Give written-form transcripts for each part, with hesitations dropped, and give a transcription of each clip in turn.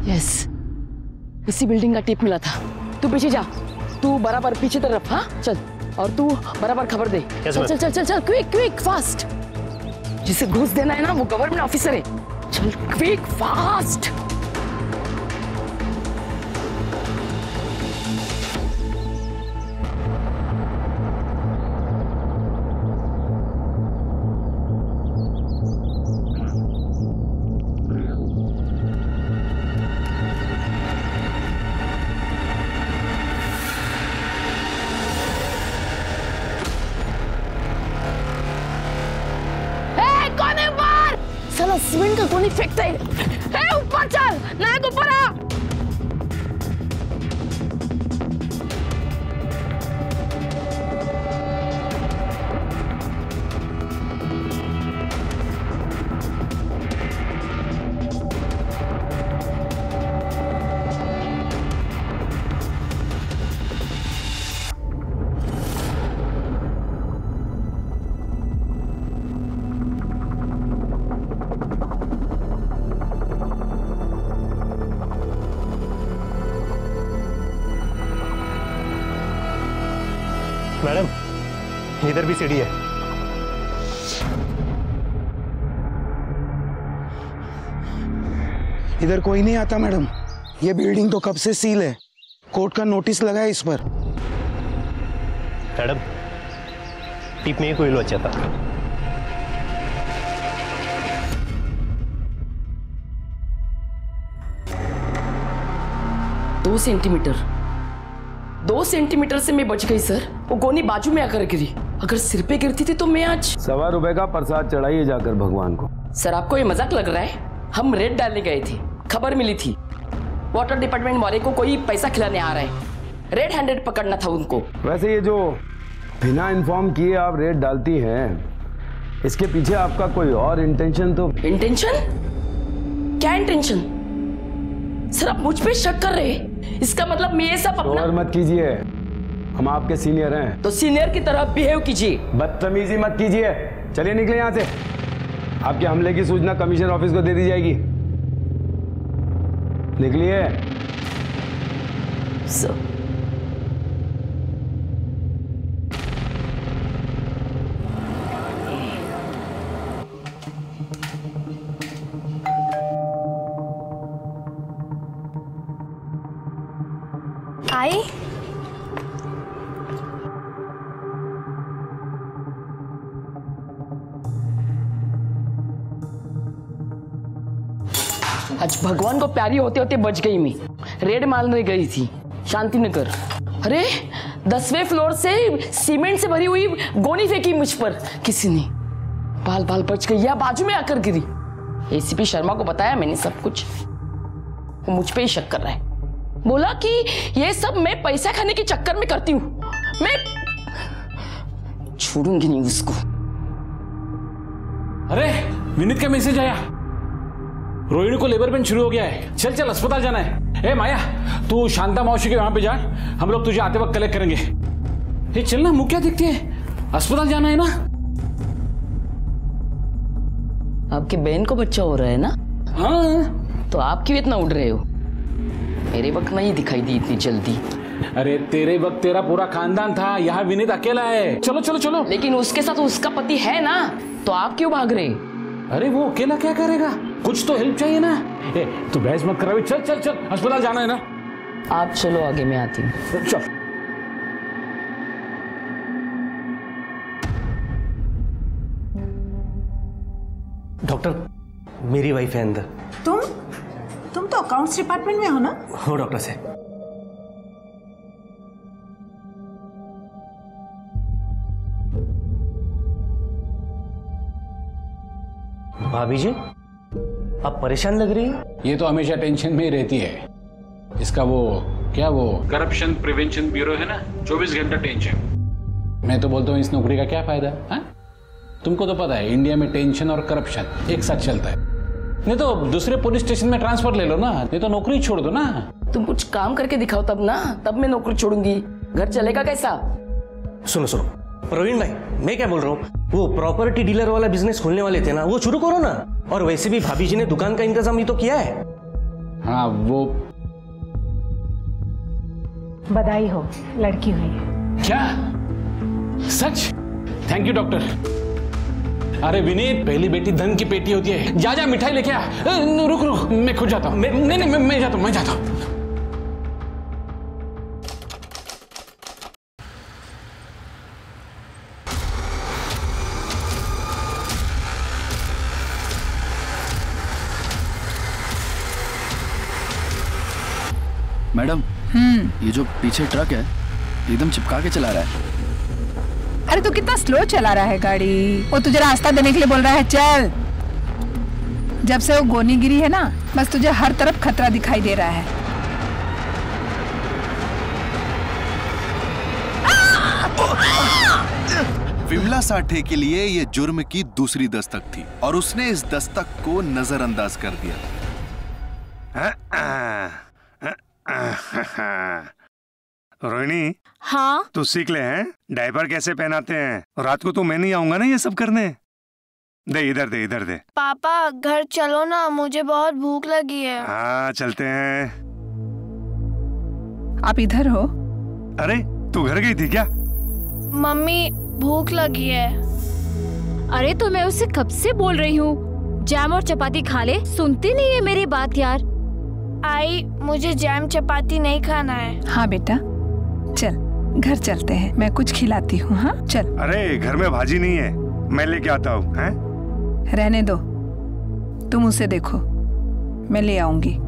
Yes, इसी building का tip मिला था। तू पीछे जा, तू बराबर पीछे तरफ। हाँ चल, और तू बराबर खबर दे। चल चल चल चल चल, क्विक क्विक फास्ट। जिसे घूस देना है ना वो गवर्नमेंट ऑफिसर है। चल क्विक फास्ट। सीमेंट का कोनी फेंकता है। ऊपर चल, नायक ऊपर आ। मैडम, इधर भी सीढ़ी है। इधर कोई नहीं आता मैडम। ये बिल्डिंग तो कब से सील है। कोर्ट का नोटिस लगा है इस पर। मैडम, टिप में कोई अच्छा था। 2 सेंटीमीटर, 2 सेंटीमीटर से मैं बच गई सर। वो गोनी बाजू में आकर गिरी। अगर सिर पे गिरती थी तो मैं आज। ₹1.25 रुपए का प्रसाद चढ़ाइए जाकर भगवान को। सर आपको ये मजाक लग रहा है? हम रेड डालने गए थे, खबर मिली थी वाटर डिपार्टमेंट वाले को कोई पैसा खिलाने आ रहा है। रेड हैंडेड पकड़ना था उनको। वैसे ये जो बिना इन्फॉर्म किए आप रेड डालती हैं, इसके पीछे आपका कोई और इंटेंशन तो? इंटेंशन? क्या इंटेंशन? सर आप मुझ पे शक कर रहे हैं? इसका मतलब मैं ये सब अपना। शोर मत कीजिए, हम आपके सीनियर हैं। तो सीनियर की तरह बिहेव कीजिए। बदतमीजी मत कीजिए। चलिए निकले यहाँ से। आपके हमले की सूचना कमिश्नर ऑफिस को दे दी जाएगी। निकलिए। Sir I. आज भगवान को प्यारी होते होते बच गई मैं। रेड मारने गई थी शांतिनगर। अरे 10वें फ्लोर से सीमेंट से भरी हुई गोनी फेंकी मुझ पर किसी ने। बाल बाल बच गई या बाजू में आकर गिरी। एसीपी शर्मा को बताया मैंने सब कुछ। वो मुझ पे ही शक कर रहा है। बोला कि ये सब मैं पैसा खाने के चक्कर में करती हूँ। मैं छोड़ूंगी नहीं उसको। अरे विनीत का मैसेज आया, रोहिणी को लेबर पेन शुरू हो गया है। चल चल अस्पताल जाना है। ए माया, तू शांता मौसी के वहां पे जा, हम लोग तुझे आते वक्त कलेक्ट करेंगे। ये चलना, मुंह क्या दिखती है? अस्पताल जाना है ना। आपके बहन को बच्चा हो रहा है ना? हाँ। तो आप क्यों इतना उड़ रहे हो? मेरे वक्त नहीं दिखाई दी इतनी जल्दी। अरे तेरे वक्त तेरा पूरा खानदान था, यहाँ विनीत अकेला है। चलो चलो चलो। लेकिन उसके साथ उसका पति है ना, तो आप क्यों भाग रहे? अरे वो अकेला क्या करेगा? कुछ तो हेल्प चाहिए ना। ए, तू बहस मत कर। चल चल चल, अस्पताल जाना है ना। आप चलो आगे, मैं आती हूँ। चल। डॉक्टर, मेरी वाइफ है अंदर। तुम तो अकाउंट्स डिपार्टमेंट में हो ना? हो डॉक्टर साहब। भाभी जी, आप परेशान लग रही हैं। ये तो हमेशा टेंशन में ही रहती है। इसका वो क्या, वो करप्शन प्रिवेंशन ब्यूरो है ना, 24 घंटा टेंशन। मैं तो बोलता हूँ इस नौकरी का क्या फायदा है? तुमको तो पता है इंडिया में टेंशन और करप्शन एक साथ चलता है। नहीं तो दूसरे पुलिस स्टेशन में ट्रांसफर ले लो ना, नहीं तो नौकरी छोड़ दो ना। तुम कुछ काम करके दिखाओ तब ना, तब मैं नौकरी छोड़ूंगी। घर चलेगा कैसा? सुनो सुनो प्रवीण भाई, मैं क्या बोल रहा हूँ, वो प्रॉपर्टी डीलर वाला बिजनेस खोलने वाले थे ना, वो शुरू करो ना। और वैसे भी भाभी जी ने दुकान का इंतजाम ही तो किया है। हाँ वो बधाई हो, लड़की हुई है। क्या सच? Thank you doctor. अरे विनीत, पहली बेटी धन की पेटी होती है। जा जा मिठाई लेके आ। रुक रुक, मैं खुद जाता हूँ। नहीं मैं जाता हूँ। मैडम, ये जो पीछे ट्रक है एकदम चिपका के चला रहा है। अरे तू कितना स्लो चला रहा है गाड़ी। वो तुझे रास्ता देने के लिए बोल रहा है, चल। जब से वो गोनी गिरी है ना, बस तुझे हर तरफ खतरा दिखाई दे रहा है। विमला साठे के लिए ये जुर्म की दूसरी दस्तक थी और उसने इस दस्तक को नजरअंदाज कर दिया। रोहिणी, हाँ तू सीख ले हैं डायपर कैसे पहनाते हैं। रात को तो मैं नहीं आऊंगा ना ये सब करने। दे इधर दे। पापा घर चलो ना, मुझे बहुत भूख लगी है। हाँ चलते हैं। आप इधर हो? अरे तू घर गई थी क्या? मम्मी भूख लगी है। अरे तो मैं उससे कब से बोल रही हूँ जैम और चपाती खा ले, सुनती नहीं है मेरी बात यार। आई, मुझे जैम चपाती नहीं खाना है। हाँ बेटा, चल घर चलते हैं, मैं कुछ खिलाती हूँ। हाँ चल। अरे घर में भाजी नहीं है, मैं लेके आता हूँ। रहने दो, तुम उसे देखो, मैं ले आऊंगी।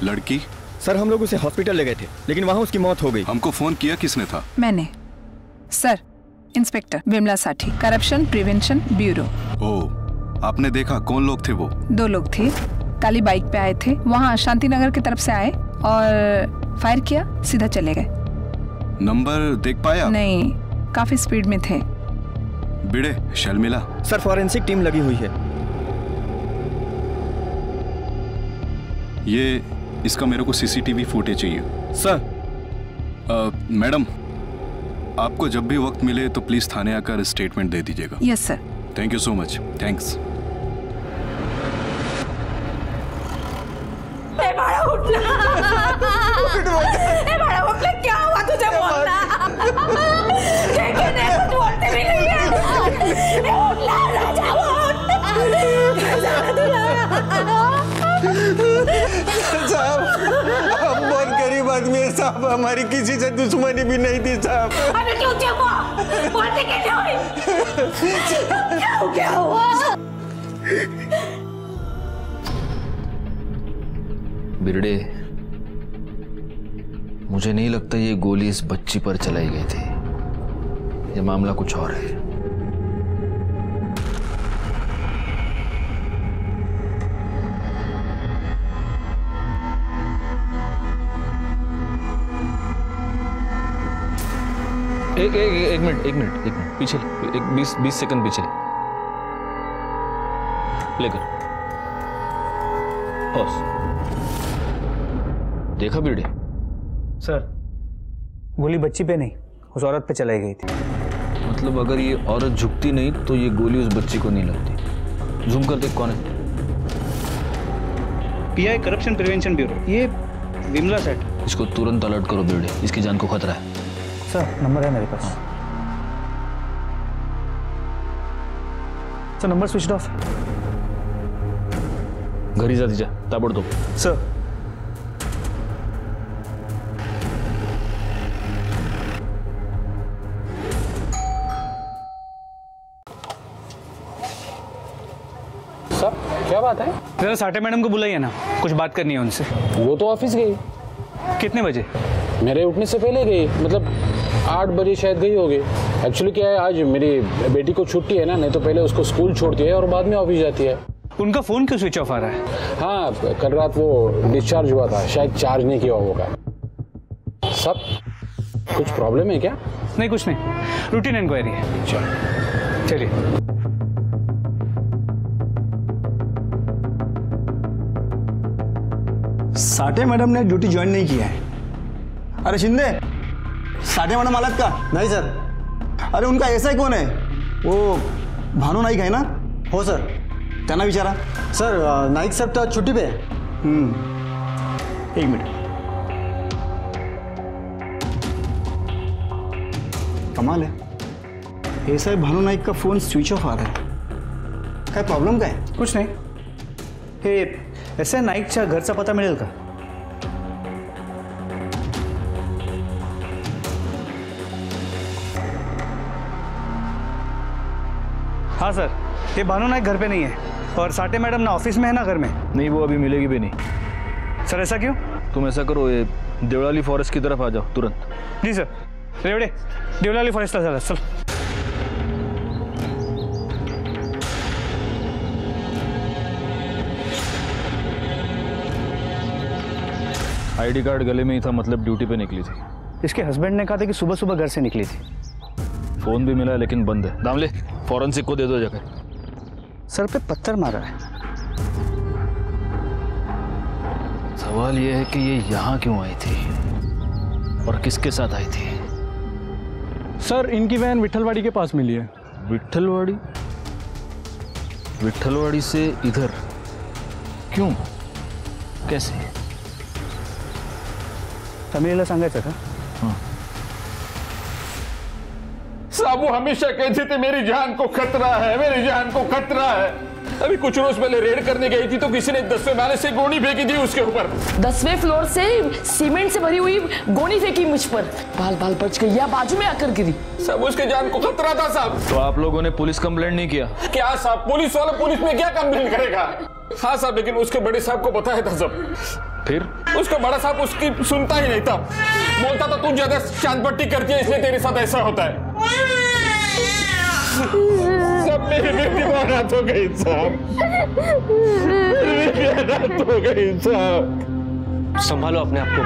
लड़की? सर हम लोग उसे हॉस्पिटल ले गए थे, लेकिन वहाँ उसकी मौत हो गई। हमको फोन किया किसने था? मैंने। सर, इंस्पेक्टर विमला साठी, करप्शन प्रिवेंशन ब्यूरो। ओह, आपने देखा कौन लोग थे वो? 2 लोग थे, काली बाइक पे आए थे, वहाँ शांति नगर की तरफ से आए और फायर किया, सीधा चले गए। नंबर देख पाया? नहीं, काफी स्पीड में थे। बिड़े शर्मिला? सर फॉरेंसिक टीम लगी हुई है। ये इसका मेरे को सीसीटीवी फुटेज चाहिए। सर। मैडम, आपको जब भी वक्त मिले तो प्लीज थाने आकर स्टेटमेंट दे दीजिएगा। Yes sir. Thank you so much. Thanks. क्या हुआ तुझे? बोलना। कुछ बोलते भी नहीं है। साहब, हम बहुत गरीब आदमी है साहब, हमारी किसी से दुश्मनी भी नहीं थी साहब। अबे क्यों चुप हो? बोलते कैसे हुई? क्या हुआ? बिरडे, मुझे नहीं लगता ये गोली इस बच्ची पर चलाई गई थी। ये मामला कुछ और है। एक मिनट पीछे, 20 सेकंड पीछे लेकर पॉज। देखा बिरडे? सर, गोली बच्ची पे नहीं, उस औरत पे चलाई गई थी। मतलब अगर ये औरत झुकती नहीं तो ये गोली उस बच्ची को नहीं लगती। जूम कर देख कौन है। पीआई करप्शन प्रिवेंशन ब्यूरो, ये विमला सेठ। इसको तुरंत अलर्ट करो बिरडे, इसकी जान को खतरा है। सर नंबर है मेरे पास। Sir number switch off. घरी जा तिच्या ताबडतोब। सर। सर क्या बात है? जरा साठे मैडम को बुलाइए ना, कुछ बात करनी है उनसे। वो तो ऑफिस गई। कितने बजे? मेरे उठने से पहले गई, मतलब 8 बजे शायद गई होगी। एक्चुअली क्या है, आज मेरी बेटी को छुट्टी है ना, नहीं तो पहले उसको स्कूल छोड़ती है और बाद में ऑफिस जाती है। उनका फोन क्यों स्विच ऑफ आ रहा है? हाँ, कल रात वो डिस्चार्ज हुआ था, शायद चार्ज नहीं किया होगा। सब कुछ प्रॉब्लम है क्या? नहीं, कुछ नहीं, रूटीन इंक्वायरी है। चलिए। साठे मैडम ने ड्यूटी ज्वाइन नहीं किया है। अरे शिंदे, साठे मैडम आलात का? नहीं सर। अरे उनका ऐसा कौन है? वो भानु नाईक है ना? हो सर। त्यांना विचारा। सर नाईक साहब तो छुट्टी पे है। 1 मिनट। कमाल है, ऐसा है भानु नाईक का फोन स्विच ऑफ आ रहा है। काय प्रॉब्लेम काय? कुछ नाही. हे ऐसा नाईकच्या घरचा पता मिळेल का? हाँ सर, ये भानु नाईक घर पे नहीं है और साठे मैडम ना ऑफिस में है ना घर में. नहीं, वो अभी मिलेगी भी नहीं. सर ऐसा क्यों? तुम ऐसा करो, ये देवलाली फॉरेस्ट की तरफ आ जाओ तुरंत. जी सर. रेवड़े देवलाली फॉरेस्टला चला. चल. आईडी कार्ड गले में ही था, मतलब ड्यूटी पे निकली थी. इसके हस्बैंड ने कहा था कि सुबह सुबह घर से निकली थी. फोन भी मिला है लेकिन बंद है. दामले, फॉरेंसिक को दे दो जाकर. सर पे पत्थर मारा है. सवाल यह है कि ये यहाँ क्यों आई थी और किसके साथ आई थी? सर इनकी वैन विट्ठलवाड़ी के पास मिली है. विट्ठलवाड़ी? विट्ठलवाड़ी से इधर क्यों, कैसे? फॅमिलीला सांगायचं का? साबू हमेशा कहते थे मेरी जान को खतरा है, मेरी जान को खतरा है. अभी कुछ रोज पहले रेड करने गई थी तो किसी ने 10वें माले से गोनी फेंकी थी उसके ऊपर. 10वें फ्लोर से सीमेंट से भरी हुई गोनी फेंकी मुझ पर. बाल बाल बच गई या बाजू में आकर गिरी. सब उसके जान को खतरा था साहब. तो आप लोगों ने पुलिस कंप्लेंट नहीं किया? क्या साहब, पुलिस वाला पुलिस में क्या कंप्लेंट करेगा? हाँ साहब, लेकिन उसके बड़े साहब को बताया था सब. फिर उसका बड़ा साहब उसकी सुनता ही नहीं था. बोलता था तू ज्यादा चांदपट्टी करती है इसलिए तेरे साथ ऐसा होता है. सब मेरी बेटी को अनाथ हो गई साहब. मेरी बेटी अनाथ हो गई साहब. संभालो अपने आप को.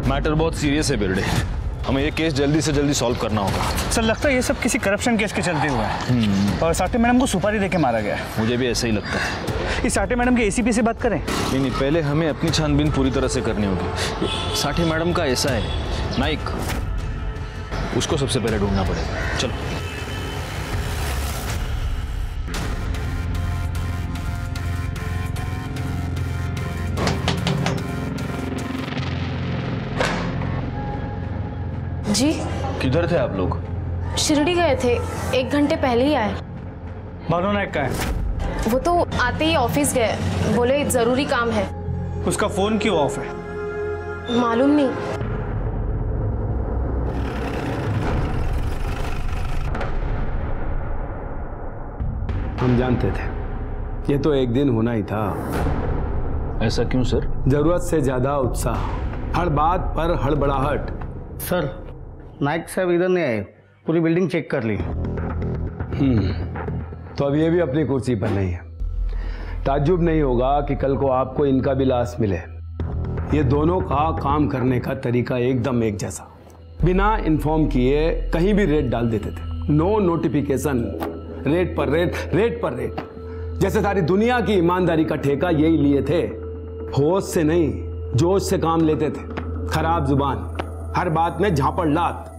मैटर बहुत सीरियस है बिरडे. हमें ये केस जल्दी से जल्दी सॉल्व करना होगा. सर लगता है ये सब किसी करप्शन केस के चलते हुए है और साठे मैडम को सुपारी देके मारा गया है. मुझे भी ऐसा ही लगता है. इस साठे मैडम के एसीपी से बात करें? नहीं, पहले हमें अपनी छानबीन पूरी तरह से करनी होगी. साठे मैडम का ऐसा है नाइक, उसको सबसे पहले ढूंढना पड़ेगा. चलो. जी किधर थे आप लोग? शिरडी गए थे, 1 घंटे पहले ही आए. भानु नायक का है? वो तो आते ही ऑफिस गए, बोले जरूरी काम है. उसका फोन क्यों ऑफ है? मालूम नहीं. हम जानते थे ये तो एक दिन होना ही था. ऐसा क्यों सर? जरूरत से ज्यादा उत्साह, हर बात पर हड़बड़ाहट. सर नाइक साहब इधर नहीं आए, पूरी बिल्डिंग चेक कर ली. तो अब ये भी अपनी कुर्सी पर नहीं है. ताज्जुब नहीं होगा कि कल को आपको इनका भी लाश मिले. ये दोनों का काम करने का तरीका एकदम एक जैसा. बिना इन्फॉर्म किए कहीं भी रेड डाल देते थे. नो नोटिफिकेशन, रेड पर रेड, रेड पर रेड. जैसे सारी दुनिया की ईमानदारी का ठेका यही लिए थे. होश से नहीं, जोश से काम लेते थे. खराब जुबान, हर बात में झापड़ लात.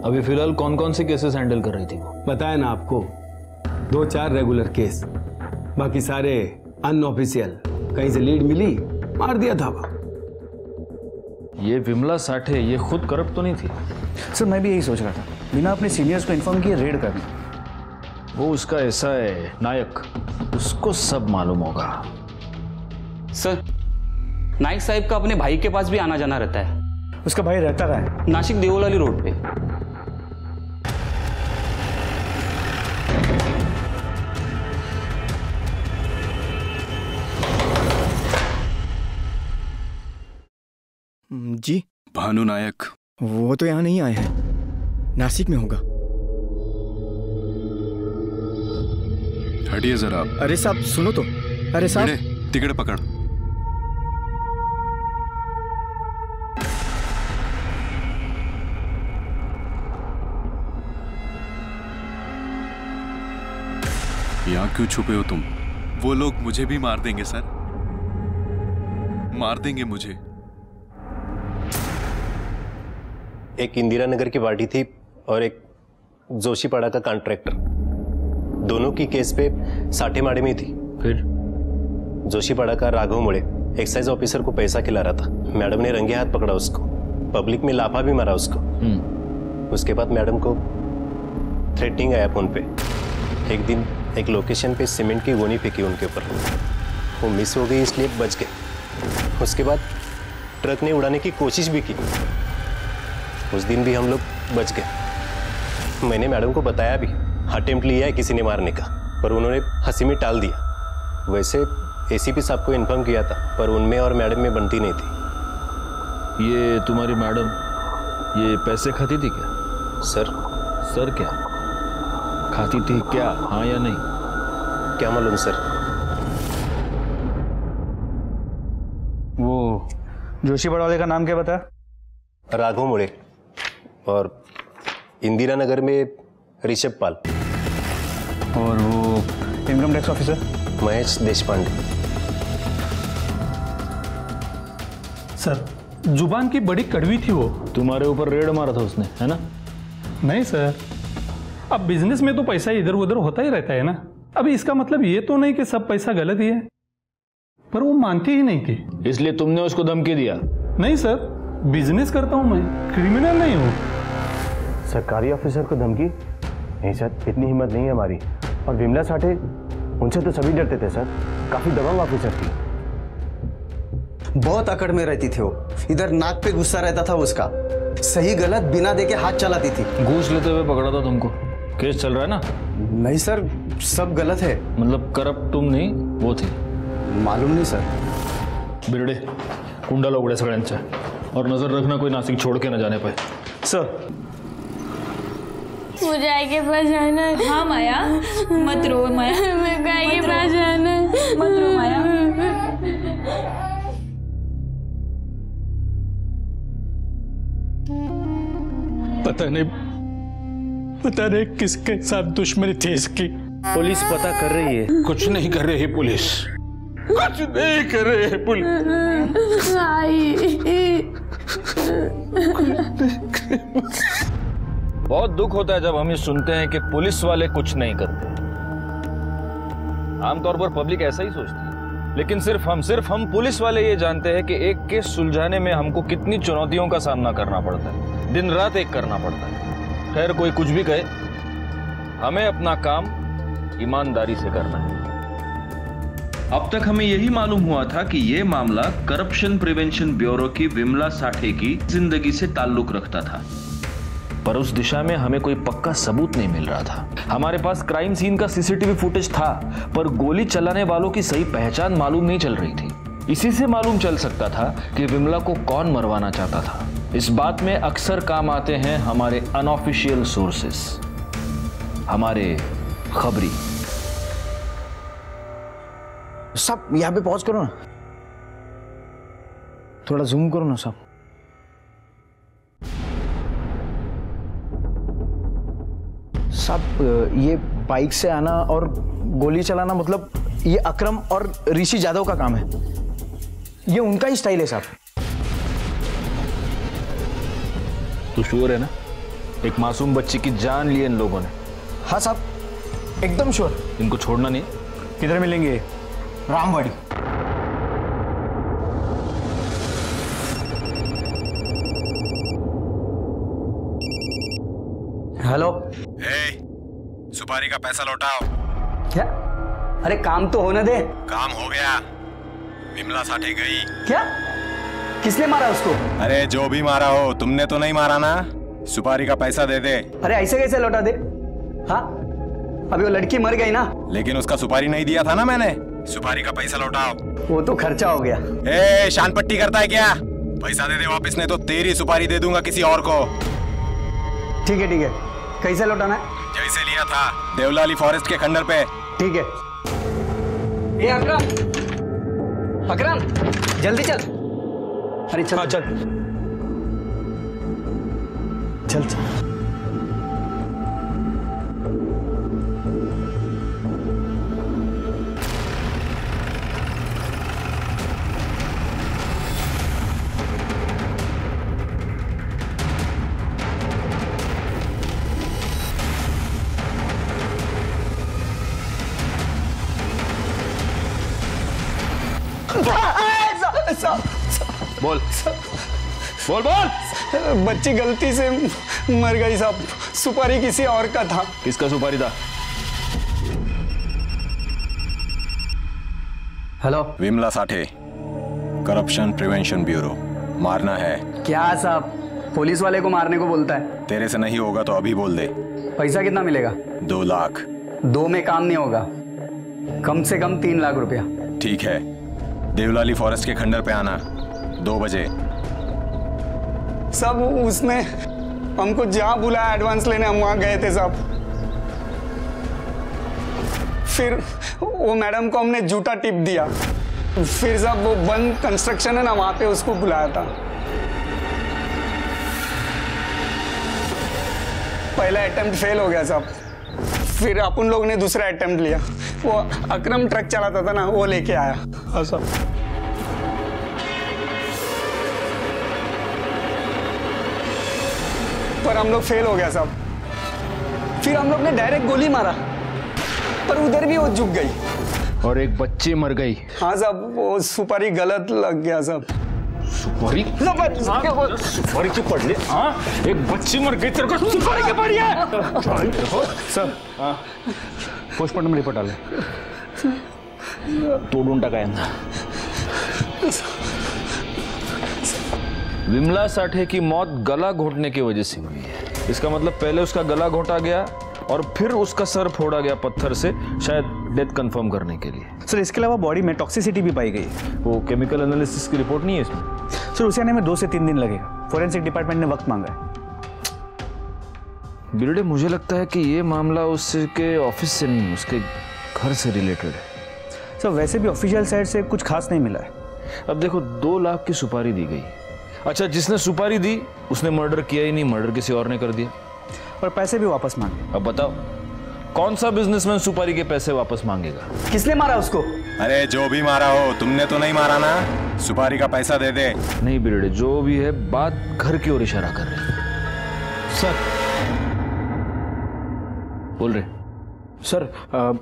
अभी फिलहाल कौन कौन से केसेस हैंडल कर रही थी वो? बताया ना आपको, 2-4 रेगुलर केस, बाकी सारे अनऑफिशियल. कहीं से लीड मिली, मार दिया धावा. ये विमला साठे ये खुद करप्ट तो नहीं थी? सर मैं भी यही सोच रहा था, बिना अपने सीनियर्स को इन्फॉर्म किए रेड करना. वो उसका ऐसा है नायक, उसको सब मालूम होगा. सर नाइक साहब का अपने भाई के पास भी आना जाना रहता है. उसका भाई रहता है नासिक देवलाली रोड पे. जी। भानु नायक। वो तो यहाँ नहीं आए हैं, नासिक में होगा। हटिए जरा। अरे साहब सुनो तो। अरे साहब टिकट पकड़। यहाँ क्यों छुपे हो तुम? वो लोग मुझे भी मार देंगे सर, मार देंगे मुझे। एक इंदिरा नगर की पार्टी थी और एक जोशीपाड़ा का कॉन्ट्रैक्टर, दोनों की केस पे साठेमाड़े में थी। फिर जोशीपाड़ा का राघव मुड़े एक्साइज ऑफिसर को पैसा खिला रहा था। मैडम ने रंगे हाथ पकड़ा उसको, पब्लिक में लाफा भी मारा उसको। उसके बाद मैडम को थ्रेटनिंग आया फोन पे। एक दिन एक लोकेशन पे सीमेंट की गोनी फेंकी उनके ऊपर, वो मिस हो गई इसलिए बच गए। उसके बाद ट्रक ने उड़ाने की कोशिश भी की, उस दिन भी हम लोग बच गए। मैंने मैडम को बताया भी, अटेम्प्ट लिया है किसी ने मारने का, पर उन्होंने हंसी में टाल दिया। वैसे एसीपी साहब को इन्फॉर्म किया था, पर उनमें और मैडम में बनती नहीं थी। ये तुम्हारी मैडम ये पैसे खाती थी क्या? सर क्या खाती थी क्या, हाँ या नहीं? क्या मालूम सर। वो जोशीपाड़ा वाले का नाम क्या बता? राघव मुड़े, और इंदिरा नगर में ऋषभ पाल। और वो income tax officer Mahesh Deshpande. Sir जुबान की बड़ी कड़वी थी वो। तुम्हारे ऊपर रेड मारा था उसने, है ना? नहीं सर, अब बिजनेस में तो पैसा इधर उधर होता ही रहता है ना। अभी इसका मतलब ये तो नहीं कि सब पैसा गलत ही है, पर वो मानती ही नहीं थी। इसलिए तुमने उसको धमकी दिया? नहीं सर, बिजनेस करता हूं मैं, क्रिमिनल नहीं हूं। सरकारी ऑफिसर को धमकी? नहीं सर, इतनी हिम्मत नहीं है हमारी। और विमला साठे, उनसे तो सभी डरते थे सर, काफी दबंग ऑफिसर थी। बहुत अकड़ में रहती थी वो, इधर नाक पे गुस्सा रहता था उसका, सही गलत बिना देखे हाथ चलाती थी। घूस लेते हुए पकड़ा था तुमको? केस चल रहा है ना? नहीं सर, सब गलत है। मतलब करप्ट तुम नहीं, वो थी? मालूम नहीं सर। बिरडे कुंडा उघड्या सगळ्यांच्या, और नजर रखना कोई नासिक छोड़ के न जाने पाए। सर मुझे आई के पास जाना है। हाँ माया, मत रो माया। मेरे को आई के पास जाना है। मत रो माया। पता नहीं किसके साथ दुश्मनी थी इसकी। पुलिस पता कर रही है। कुछ नहीं कर रही है पुलिस, कुछ नहीं कर रही है पुलिस। बहुत दुख होता है जब हम ये सुनते हैं कि पुलिस वाले कुछ नहीं करते। आमतौर पर पब्लिक ऐसा ही सोचती है, लेकिन सिर्फ हम पुलिस वाले ये जानते हैं कि एक केस सुलझाने में हमको कितनी चुनौतियों का सामना करना पड़ता है, दिन रात एक करना पड़ता है। खैर कोई कुछ भी कहे, हमें अपना काम ईमानदारी से करना है। अब तक हमें यही मालूम हुआ था कि यह मामला करप्शन प्रिवेंशन ब्यूरो की विमला साठे की जिंदगी से ताल्लुक रखता था, पर उस दिशा में हमें कोई पक्का सबूत नहीं मिल रहा था। हमारे पास क्राइम सीन का सीसीटीवी फुटेज था, पर गोली चलाने वालों की सही पहचान मालूम नहीं चल रही थी। इसी से मालूम चल सकता था कि विमला को कौन मरवाना चाहता था। इस बात में अक्सर काम आते हैं हमारे अनऑफिशियल सोर्सेस, हमारे खबरी। सब यहाँ पे पॉज करो ना, थोड़ा जूम करो ना सब। सब ये बाइक से आना और गोली चलाना, मतलब ये अकरम और ऋषि जादव का काम है, ये उनका ही स्टाइल है साहब। तू श्योर है ना? एक मासूम बच्ची की जान ली इन लोगों ने। हाँ साहब, एकदम श्योर। इनको छोड़ना नहीं। किधर मिलेंगे? रामवाड़ी। हेलो। सुपारी का पैसा लौटाओ। क्या? अरे काम तो होने दे। काम हो गया, विमला साठे गई। क्या? किसने मारा उसको? अरे जो भी मारा हो, तुमने तो नहीं मारा ना। सुपारी का पैसा दे दे। अरे ऐसे कैसे लौटा दे? हाँ, अभी वो लड़की मर गई ना। लेकिन उसका सुपारी नहीं दिया था ना मैंने। सुपारी का पैसा लौटाओ। वो तो खर्चा हो गया। ए, शान पट्टी करता है क्या? पैसा दे दे वापस, नहीं तो तेरी सुपारी दे दूंगा किसी और को। ठीक है कैसे लौटाना है? जैसे लिया था, देवलाली फॉरेस्ट के खंडर पे। ठीक है। ये अकरम जल्दी चल। अरे चल। हाँ, चल। बोल। बच्ची गलती से मर गई साहब। सुपारी किसी और का था। किसका सुपारी था? Hello, Vimla Sathe, corruption prevention bureau. मारना है क्या साहब? पुलिस वाले को मारने को बोलता है। तेरे से नहीं होगा तो अभी बोल दे। पैसा कितना मिलेगा? 2 लाख। 2 में काम नहीं होगा, कम से कम 3 लाख रुपया। ठीक है, देवलाली फॉरेस्ट के खंडर पे आना 2 बजे। सब उसने हमको जहां बुलाया एडवांस लेने, हम वहां गए थे साहब। फिर वो मैडम को हमने झूठा टिप दिया। फिर साहब वो बंद कंस्ट्रक्शन है ना, वहां पे उसको बुलाया था। पहला अटेम्प्ट फेल हो गया साहब। फिर अपन लोग ने दूसरा अटेम्प्ट लिया। वो अकरम ट्रक चलाता था ना, वो लेके आया। हाँ साहब। पर हम लोग फेल हो गया साहब। फिर हम लोग ने डायरेक्ट गोली मारा, पर उधर भी वो झुक गई और एक बच्ची मर गई। हाँ साहब, वो सुपारी गलत लग गया साहब। सुपारी की पड़ ली। हाँ, एक बच्ची मर गई, तेरे को सुपारी की पड़ी है। सर, पोस्टमार्टम रिपोर्ट आले. तोडून टाकायला. विमला साठे की मौत गला घोटने की वजह से हुई है. इसका मतलब पहले उसका गला घोटा गया और फिर उसका सर फोड़ा गया पत्थर से, शायद डेथ कंफर्म करने के लिए. सर इसके अलावा बॉडी में टॉक्सिसिटी भी पाई गई. वो केमिकल एनालिसिस की रिपोर्ट नहीं है इसमें. सर उसे आने में 2 से 3 दिन लगेगा. फोरेंसिक डिपार्टमेंट ने वक्त मांगा है. बिरडे, मुझे लगता है कि ये मामला उसके ऑफिस से नहीं, उसके घर से रिलेटेड है. सर वैसे भी ऑफिशियल साइड से कुछ खास नहीं मिला है. अब देखो 2 लाख की सुपारी दी गई. अच्छा, जिसने सुपारी दी उसने मर्डर किया ही नहीं, मर्डर किसी और ने कर दिया और पैसे भी वापस मांगे. अब बताओ कौन सा बिजनेसमैन सुपारी के पैसे वापस मांगेगा? किसने मारा उसको? अरे जो भी मारा हो, तुमने तो नहीं मारा ना. सुपारी का पैसा दे दे. नहीं बिरडे, जो भी है बात घर की ओर इशारा कर रही है. सर बोल रहे सर,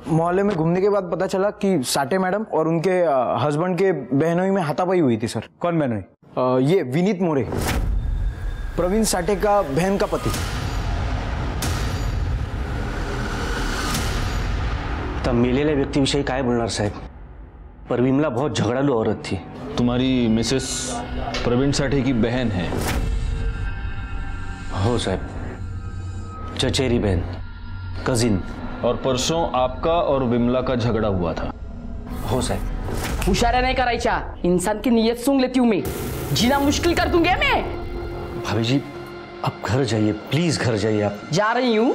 मोहल्ले में घूमने के बाद पता चला कि साठे मैडम और उनके हस्बैंड के बहनोई में हाथापाई हुई थी. सर कौन बहनोई? ये विनीत मोरे, प्रवीण साठे का बहन का पति. तब मेलेल्या व्यक्तीविषयी काय बोलणार साहेब, पर विमला बहुत झगड़ालू औरत थी. तुम्हारी मिसेस प्रवीण साठे की बहन है? हो साहब, चचेरी बहन, कजिन. और परसों आपका और विमला का झगड़ा हुआ था? हो साहब. हुशाऱ्या नहीं करायच्या. इंसान की नीयत सूंघ लेती हूं मैं, जीना मुश्किल कर दूंगी मैं. भाभी जी आप घर जाइए, प्लीज घर जाइए. आप जा रही हूं,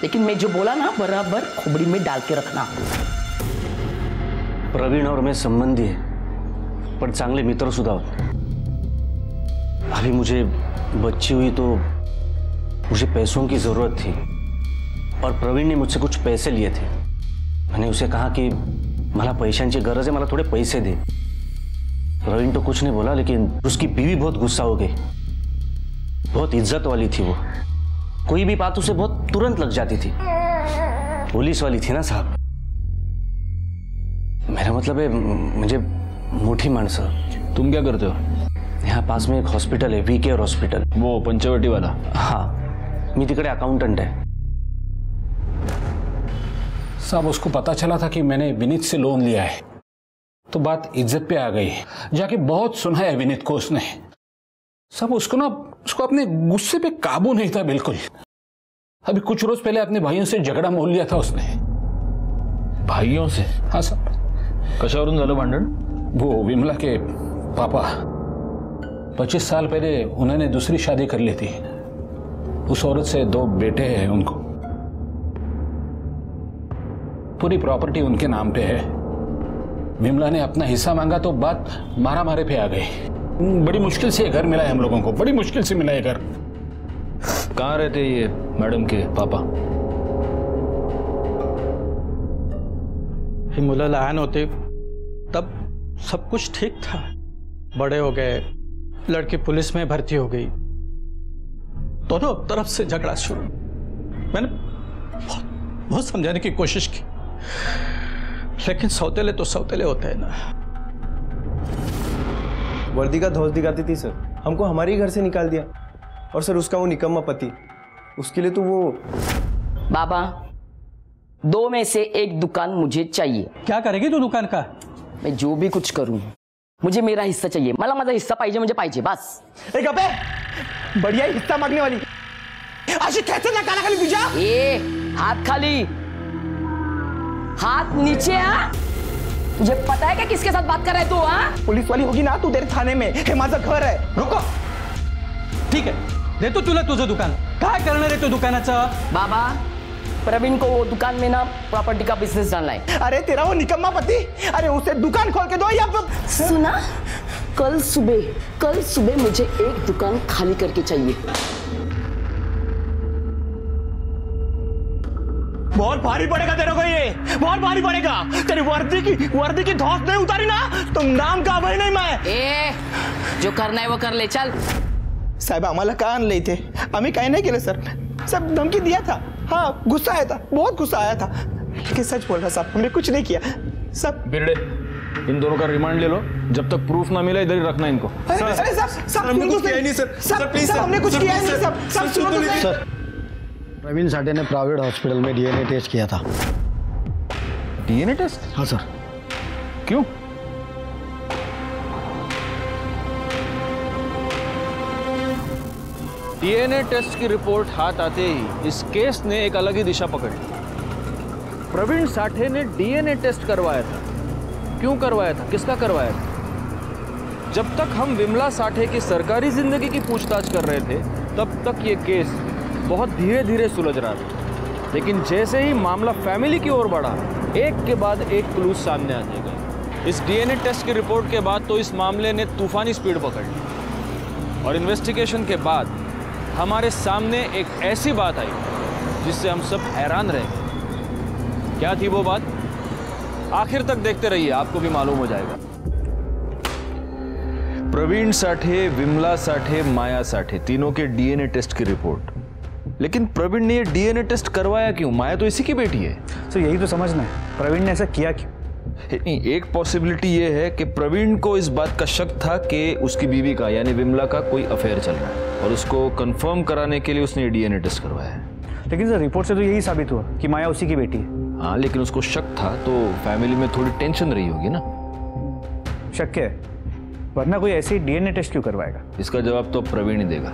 लेकिन मैं जो बोला ना बराबर खोपड़ी में डाल के रखना. प्रवीण और मैं संबंधी है, पर चांगले मित्र सुद्धा आहोत. अभी मुझे बच्ची हुई तो मुझे पैसों की जरूरत थी और प्रवीण ने मुझसे कुछ पैसे लिए थे. मैंने उसे कहा कि मला पैशांची गरज है, मला थोड़े पैसे दे. प्रवीण तो कुछ नहीं बोला, लेकिन उसकी बीवी बहुत गुस्सा हो गई. बहुत इज्जत वाली थी वो, कोई भी बात उसे बहुत तुरंत लग जाती थी. पुलिस वाली थी ना साहब. मेरा मतलब है मुझे मोठी माणसं. तुम क्या करते हो? यहाँ पास में एक हॉस्पिटल है, वीकेयर हॉस्पिटल. वो पंचवटी वाला? हाँ, मी तिकडे अकाउंटंट है. साहब उसको पता चला था कि मैंने विनीत से लोन लिया है, तो बात इज्जत पे आ गई. जाके बहुत सुनाया विनीत को उसने. सब उसको अपने गुस्से पे काबू नहीं था बिल्कुल. अभी कुछ रोज पहले अपने भाइयों से झगड़ा मोल लिया था उसने. भाइयों से? हाँ साहब. कशावरून झालं भांडण? वो विमला के पापा 25 साल पहले उन्होंने दूसरी शादी कर ली थी। उस औरत से 2 बेटे हैं उनको। पूरी प्रॉपर्टी उनके नाम पे है। विमला ने अपना हिस्सा मांगा तो बात मारा मारे पे आ गई। बड़ी मुश्किल से ये घर मिला है हम लोगों को, बड़ी मुश्किल से मिला है घर। कहाँ रहते ये मैडम के पापा? हिमुला लायन होते तब सब कुछ ठीक था। बड़े हो गए, लड़की पुलिस में भर्ती हो गई, दोनों तरफ से झगड़ा शुरू। मैंने बहुत समझाने की कोशिश की, लेकिन सौतेले तो सौतेले होते हैं ना। वर्दी का धौस दिखाती थी सर, हमको हमारे ही घर से निकाल दिया। और सर उसका वो निकम्मा पति, उसके लिए तो वो। बाबा 2 में से एक दुकान मुझे चाहिए। क्या करेगी तू दुकान का? मैं जो भी कुछ करूं मुझे मेरा हिस्सा चाहिए। मला माझा हिस्सा पाहिजे म्हणजे पाहिजे बस। एक अबे बढ़िया हिस्सा मांगने वाली अशी कैसे ना काला खाली तुझा। ए हाथ खाली, हाथ नीचे। तुझे पता है क्या किसके साथ बात कर रहा है तू? पुलिस वाली होगी ना तू तेरे थाने में। हे माझं घर है। रुको, ठीक है, देतो तुला तुझं दुकान। काय करणार आहे तू दुकानाचं? बाबा प्रवीण को वो दुकान में ना प्रॉपर्टी का बिजनेस डालना है। अरे तेरा वो निकम्मा पति, अरे उसे दुकान खोल के दो या सुना, कल सुबह मुझे एक दुकान खाली करके चाहिए। बहुत भारी पड़ेगा तेरे को, ये बहुत भारी पड़ेगा। तेरी वर्दी की धौस नहीं उतारी ना तो नाम का भाई नहीं मैं। जो करना है वो कर ले, चल। साहेब आम्हाला का आणले थे? आम्ही काही नाही केलं सर, सब धमकी दिया था। हाँ गुस्सा आया था, बहुत गुस्सा आया था, लेकिन सच बोल रहा साहब, हमने कुछ नहीं किया। सब बिरड़े, इन दोनों का रिमांड ले लो, जब तक प्रूफ ना मिले इधर ही रखना इनको। हमने कुछ किया नहीं सर, हमने कुछ किया नहीं सर। प्रवीण साठे ने प्राइवेट हॉस्पिटल में डीएनए टेस्ट किया था। DNA test? हाँ सर। क्यों? डीएनए टेस्ट की रिपोर्ट हाथ आते ही इस केस ने एक अलग ही दिशा पकड़ी। प्रवीण साठे ने डीएनए टेस्ट करवाया था। क्यों करवाया था, किसका करवाया था? जब तक हम विमला साठे की सरकारी जिंदगी की पूछताछ कर रहे थे तब तक ये केस बहुत धीरे धीरे सुलझ रहा था। लेकिन जैसे ही मामला फैमिली की ओर बढ़ा, एक के बाद एक क्लूज सामने आने गए। इस डीएनए टेस्ट की रिपोर्ट के बाद तो इस मामले ने तूफानी स्पीड पकड़ ली और इन्वेस्टिगेशन के बाद हमारे सामने एक ऐसी बात आई जिससे हम सब हैरान रह गए। क्या थी वो बात? आखिर तक देखते रहिए, आपको भी मालूम हो जाएगा। प्रवीण साठे, विमला साठे, माया साठे, तीनों के डीएनए टेस्ट की रिपोर्ट। लेकिन प्रवीण ने ये डीएनए टेस्ट करवाया क्यों? माया तो इसी की बेटी है। तो यही तो समझना है, प्रवीण ने ऐसा किया क्यों? नहीं, एक पॉसिबिलिटी ये है कि प्रवीण को इस बात का शक था कि उसकी बीवी का यानी विमला का कोई अफेयर चल रहा है और उसको कंफर्म कराने के लिए उसने डीएनए टेस्ट करवाया है। लेकिन सर रिपोर्ट से तो यही साबित हुआ कि माया उसी की बेटी है। हाँ, लेकिन उसको शक था तो फैमिली में थोड़ी टेंशन रही होगी ना। शक है, वरना कोई ऐसे ही डीएनए टेस्ट क्यों करवाएगा? इसका जवाब तो प्रवीण ही देगा।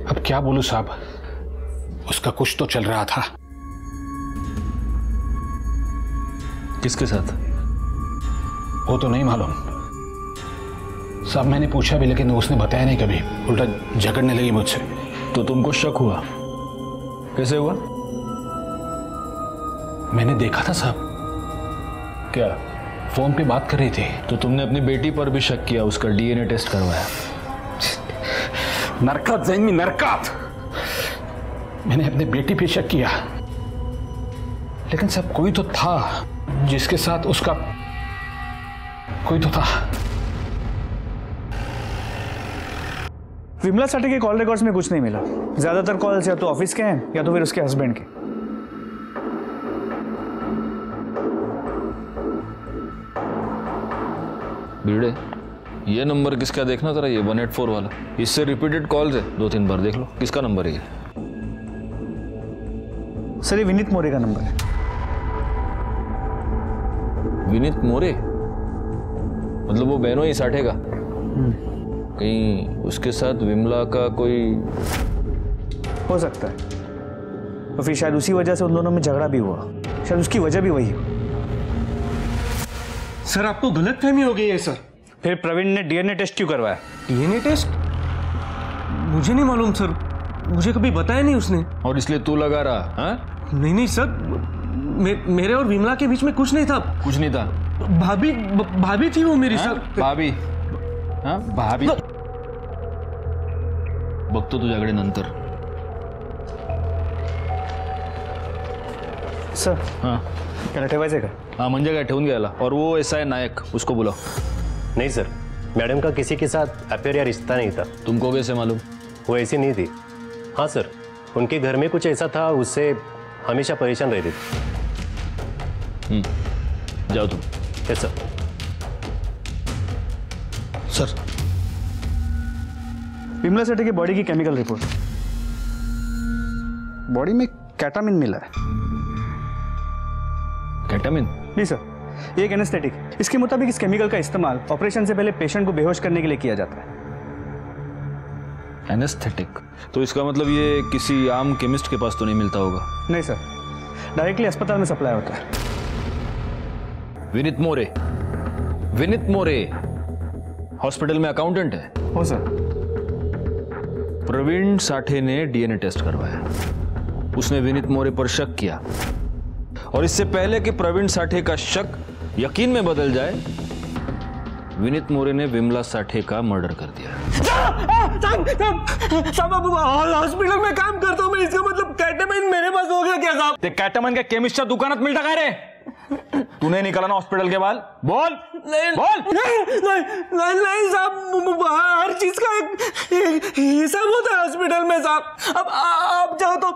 अब क्या बोलूं साहब, उसका कुछ तो चल रहा था। किसके साथ? वो तो नहीं मालूम साहब, मैंने पूछा भी लेकिन उसने बताया नहीं कभी, उल्टा झगड़ने लगी मुझसे। तो तुमको शक हुआ? कैसे हुआ? मैंने देखा था साहब। क्या? फोन पे बात कर रही थी। तो तुमने अपनी बेटी पर भी शक किया, उसका डीएनए टेस्ट करवाया? नरकात जाइन में नरकात। मैंने अपनी बेटी पे शक किया, लेकिन सब कोई तो था जिसके साथ उसका कोई तो था। विमला साठे के कॉल रिकॉर्ड्स में कुछ नहीं मिला। ज्यादातर कॉल्स या तो ऑफिस के हैं या तो फिर उसके हस्बैंड के। बीड़े, ये नंबर किसका देखना जरा, ये 184 वाला। इससे रिपीटेड कॉल्स है, 2-3 बार देख लो। किसका नंबर है ये? सर ये विनीत मोरे का नंबर है। विनीत मोरे? मतलब वो बहनों ही साठे का? कहीं उसके साथ विमला का कोई? हो सकता है, तो फिर शायद उसी वजह से उन दोनों में झगड़ा भी हुआ। शायद उसकी वजह भी वही हो। सर आपको गलतफहमी हो गई है सर। फिर प्रवीण ने डीएनए टेस्ट क्यों करवाया? DNA test? मुझे नहीं मालूम सर, मुझे कभी बताया नहीं उसने। और इसलिए तू लगा रहा? हाँ? नहीं नहीं सर, मेरे और विमला के बीच में कुछ नहीं था। कुछ नहीं था? भाभी थी वो मेरी। सर भाभी? हाँ भाभी? बघतो तुझ्याकडे नंतर। सर हाँ त्याला ठेवायचंय का? हाँ म्हणजे काय, ठेवून घ्यायला। और वो ऐसा है नायक, उसको बुलाओ। नहीं सर, मैडम का किसी के साथ अफेयर या रिश्ता नहीं था। तुमको कैसे मालूम? वो ऐसी नहीं थी। हाँ सर, उनके घर में कुछ ऐसा था, उससे हमेशा परेशान रहती थी। जाओ तुम। Yes sir. सर विमला सेठी की बॉडी की केमिकल रिपोर्ट। बॉडी में कैटामिन मिला है। कैटामिन? जी सर, ये एक एनेस्थेटिक। इसके मुताबिक इस केमिकल का इस्तेमाल ऑपरेशन से पहले पेशेंट को बेहोश करने के लिए किया जाता है। एनेस्थेटिक? तो इसका मतलब ये किसी आम केमिस्ट के पास तो नहीं मिलता होगा? नहीं सर, डायरेक्टली अस्पताल में सप्लाई होता है। विनीत मोरे? विनीत मोरे हॉस्पिटल में अकाउंटेंट है? हो सर। प्रवीण साठे ने डीएनए टेस्ट करवाया, उसने विनीत मोरे पर शक किया, और इससे पहले कि प्रवीण साठे का शक यकीन में बदल जाए, विनीत मोरे ने विमला साठे का मर्डर कर दिया। साहब हॉस्पिटल में काम करता हूँ मैं, इसका मतलब कैटामाइन मेरे पास हो गया क्या साहब? ते कैटामाइन का केमिस्टच्या दुकानात मिळता काय रे? तूने निकाला ना हॉस्पिटल के बाद? बोल नहीं, बोल। नहीं साहब, हर चीज का एक हिसाब होता है हॉस्पिटल में साहब। अब आप जाओ तो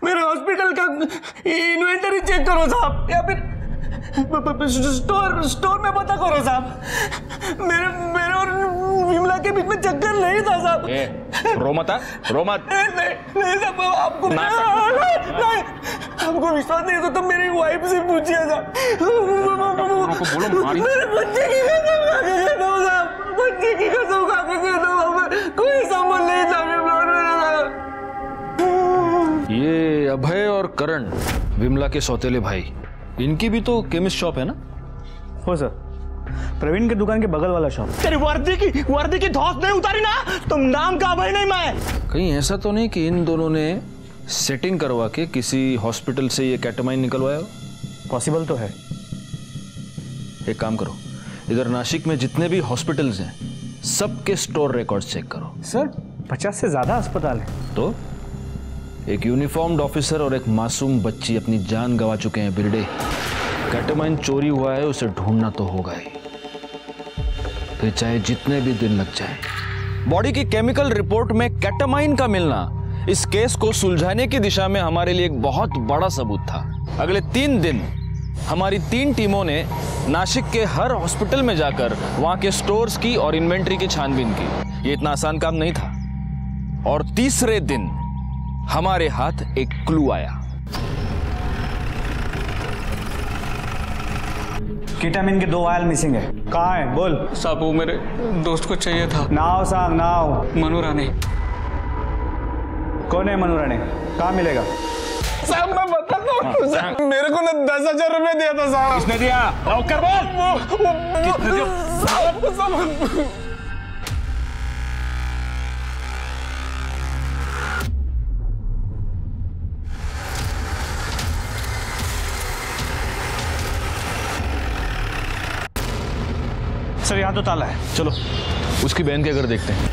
मेरे हॉस्पिटल का इन्वेंटरी चेक करो साहब, या फिर स्टोर में पता करो साहब। मेरे और विमला के बीच में चक्कर नहीं था साहब। रोमता रोमत? नहीं साहब, आपको नहीं, आपको विश्वास नहीं है तो मेरी वाइफ से पूछिए साहब। मेरे बच्चे की कसम खा के कहता हूँ साहब, बच्चे की कसम खा के कहता हूँ, कोई संबंध नहीं था मेरे साथ। ये अभय और करण, विमला के सौतेले भाई, इनकी भी तो केमिस्ट शॉप है ना? हो सर, प्रवीण के दुकान के बगल वाला शॉप। तेरी वर्दी की धौंस नहीं उतारी ना, तुम नाम का अभय नहीं मैं। कहीं ऐसा तो नहीं कि इन दोनों ने सेटिंग करवा के किसी हॉस्पिटल से ये कैटामाइन निकलवाया हो? पॉसिबल तो है। एक काम करो, इधर नासिक में जितने भी हॉस्पिटल्स हैं सबके स्टोर रिकॉर्ड्स चेक करो। सर 50 से ज्यादा अस्पताल है। तो एक यूनिफॉर्म्ड ऑफिसर और एक मासूम बच्ची अपनी जान गंवा चुके हैं बिरडे। कैटामाइन चोरी हुआ है, उसे ढूंढना तो होगा ही, फिर चाहे जितने भी दिन लग जाए। बॉडी की केमिकल रिपोर्ट में कैटामाइन का मिलना इस केस को सुलझाने की दिशा में हमारे लिए एक बहुत बड़ा सबूत था। अगले 3 दिन हमारी 3 टीमों ने नासिक के हर हॉस्पिटल में जाकर वहां के स्टोर्स की और इन्वेंट्री की छानबीन की। ये इतना आसान काम नहीं था। और तीसरे दिन हमारे हाथ एक क्लू आया। केटामिन के 2 वायल मिसिंग है। कहाँ है बोल? साहब वो मेरे दोस्त को चाहिए था। नाव सांग, नाव। मनु राणे। कौन है मनु राणे? कहाँ मिलेगा? साहब मैं बताता हूँ साहब, मेरे को ना 10,000 रुपए दिया था साहब। किसने दिया? लौकर बोल। सर यहाँ तो ताला है। चलो उसकी बहन के घर देखते हैं।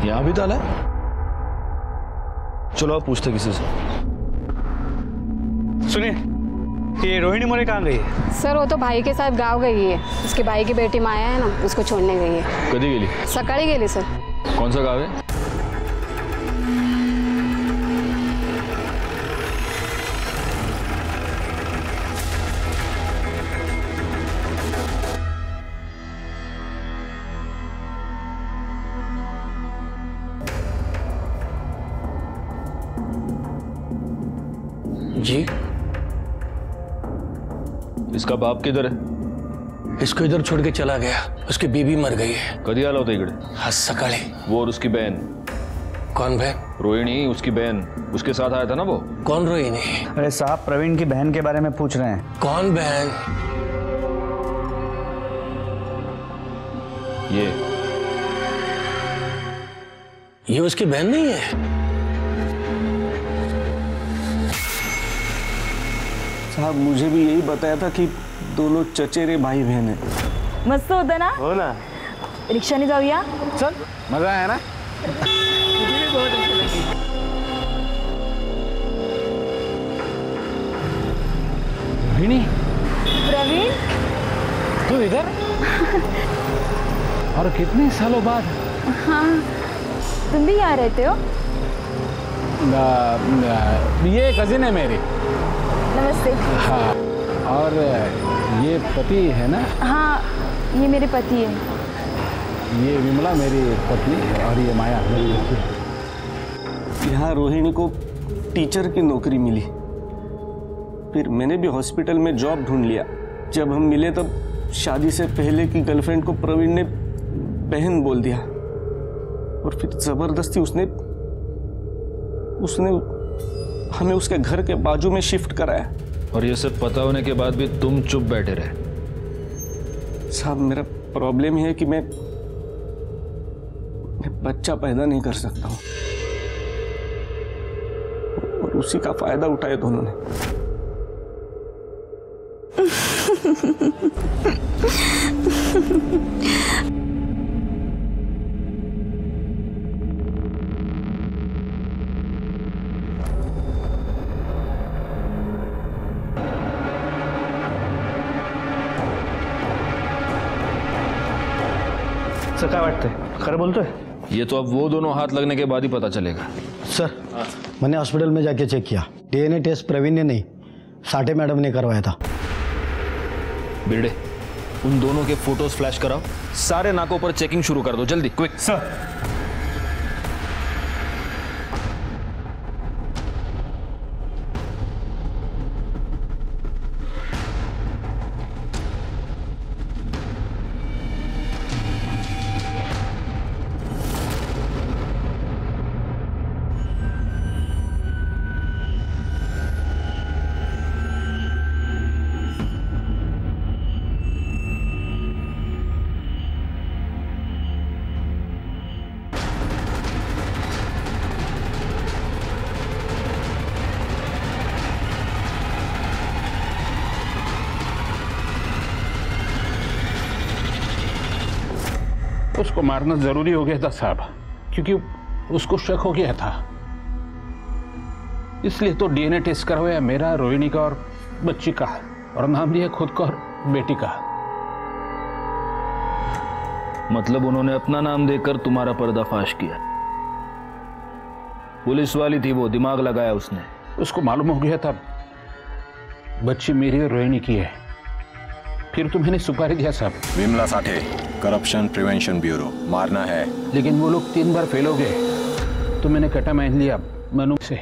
यहां भी ताला है? चलो आप पूछते किसी से। सुनिए, ये रोहिणी मोरे कहाँ गई है? सर वो तो भाई के साथ गाँव गई है। उसके भाई की बेटी माया है ना, उसको छोड़ने गई है। कधी गेली? सकाळी गेली सर। कौन सा गाँव है? जी इसका बाप किधर है? इसको इधर छोड़ के चला गया, उसकी बीवी मर गई है। कधी आला होता इकडे? आज सकाळी। वो और उसकी बहन कौन बहन? रोहिणी, उसकी बहन, उसके साथ आया था ना वो। कौन रोहिणी? अरे साहब, प्रवीण की बहन के बारे में पूछ रहे हैं। कौन बहन? ये उसकी बहन नहीं है? साहब, मुझे भी यही बताया था कि दोनों चचेरे भाई बहन हैं। मस्त होतं ना? हो ना। रिक्षाने जाऊया? चल, मजा आया ना? मुझे भी बहुत अच्छा लगी। रोहिणी, प्रवीण, तू इधर? और कितने सालों बाद? हाँ, तुम भी यहाँ रहते हो? ये कजिन है मेरी। नमस्ते। हाँ, और ये पति है ना? हाँ, ये मेरे पति है। ये विमला मेरी पत्नी है और ये माया मेरी बच्ची है। यहाँ रोहिणी को टीचर की नौकरी मिली, फिर मैंने भी हॉस्पिटल में जॉब ढूंढ लिया। जब हम मिले तब शादी से पहले की गर्लफ्रेंड को प्रवीण ने बहन बोल दिया और फिर जबरदस्ती उसने हमें उसके घर के बाजू में शिफ्ट कराया। और ये सब पता होने के बाद भी तुम चुप बैठे रहे। साहब, मेरा प्रॉब्लम है कि मैं बच्चा पैदा नहीं कर सकता हूं और उसी का फायदा उठाया दोनों ने। सर, काय वाटतंय? खरं बोलतोय? ये तो अब वो दोनों हाथ लगने के बाद ही पता चलेगा। सर, मैंने हॉस्पिटल में जाके चेक किया। डीएनए टेस्ट प्रवीण ने नहीं, साठे मैडम ने करवाया था। बिरडे, उन दोनों के फोटोज फ्लैश कराओ। सारे नाकों पर चेकिंग शुरू कर दो, जल्दी, क्विक। सर। उसको मारना जरूरी हो गया था साहब, क्योंकि उसको शक हो गया था। इसलिए तो डीएनए टेस्ट करवाया, मेरा, रोहिणी का और बच्ची का, और नाम लिया खुद का और बेटी का। मतलब उन्होंने अपना नाम देकर तुम्हारा पर्दाफाश किया। पुलिस वाली थी वो, दिमाग लगाया उसने। उसको मालूम हो गया था बच्ची मेरी और रोहिणी की है, फिर तो मैंने सुपारी दिया साहब। Vimla Sathe, corruption prevention bureau, मारना है। लेकिन वो लोग 3 बार फेल हो गए, तो मैंने कटा मान लिया, मनु से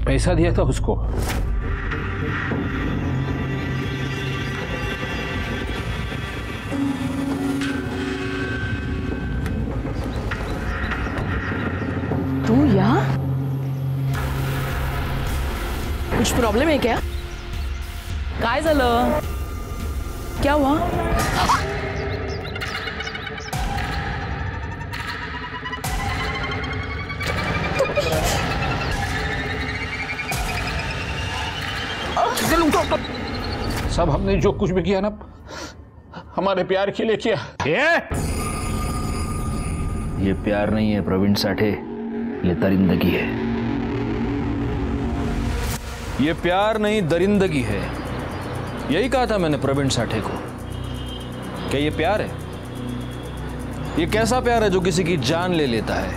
पैसा दिया था उसको। तू यहाँ? कुछ प्रॉब्लेम है क्या? काय झालं? क्या हुआ? सब हमने जो कुछ भी किया ना, हमारे प्यार के लिए किया। ये प्यार नहीं है प्रवीण साठे, ये दरिंदगी है। ये प्यार नहीं, दरिंदगी है। यही कहा था मैंने प्रवीण साठे को। क्या ये प्यार है? ये कैसा प्यार है जो किसी की जान ले लेता है?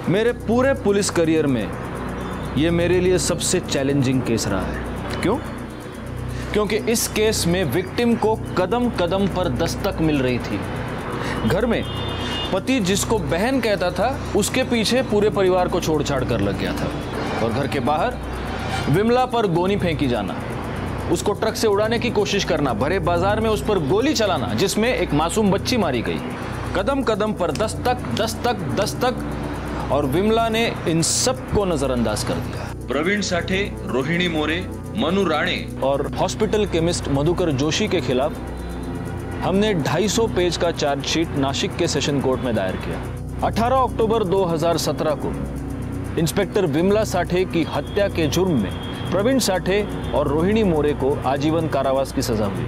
मेरे पूरे पुलिस करियर में ये मेरे लिए सबसे चैलेंजिंग केस रहा है। क्यों? क्योंकि इस केस में विक्टिम को कदम कदम पर दस्तक मिल रही थी। घर में पति जिसको बहन कहता था, उसके पीछे पूरे परिवार को छोड़ छाड़ कर लग गया था। और घर के बाहर विमला पर गोनी फेंकी जाना, उसको ट्रक से उड़ाने की कोशिश करना, भरे बाजार में उस पर गोली चलाना जिसमें एक मासूम बच्ची मारी गई। कदम कदम पर दस्तक दस्तक दस्तक, और विमला ने इन सबको नजरअंदाज कर दिया। प्रवीण साठे, रोहिणी मोरे, मनु राणे और हॉस्पिटल केमिस्ट मधुकर जोशी के खिलाफ हमने 250 पेज का चार्जशीट नासिक के सेशन कोर्ट में दायर किया। 18 अक्टूबर 2017 को इंस्पेक्टर विमला साठे की हत्या के जुर्म में प्रवीण साठे और रोहिणी मोरे को आजीवन कारावास की सजा हुई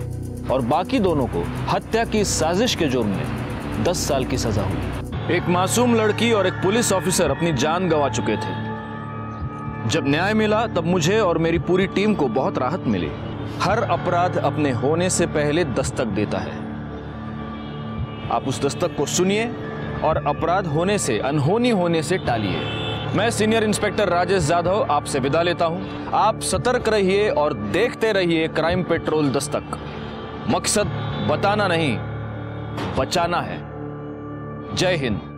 और बाकी दोनों को हत्या की साजिश के जुर्म में 10 साल की सजा हुई। एक मासूम लड़की और एक पुलिस ऑफिसर अपनी जान गंवा चुके थे। जब न्याय मिला तब मुझे और मेरी पूरी टीम को बहुत राहत मिली। हर अपराध अपने होने से पहले दस्तक देता है। आप उस दस्तक को सुनिए और अपराध होने से, अनहोनी होने से टालिए। मैं सीनियर इंस्पेक्टर राजेश जाधव आपसे विदा लेता हूं। आप सतर्क रहिए और देखते रहिए क्राइम पेट्रोल दस्तक। मकसद बताना नहीं, बचाना है। जय हिंद।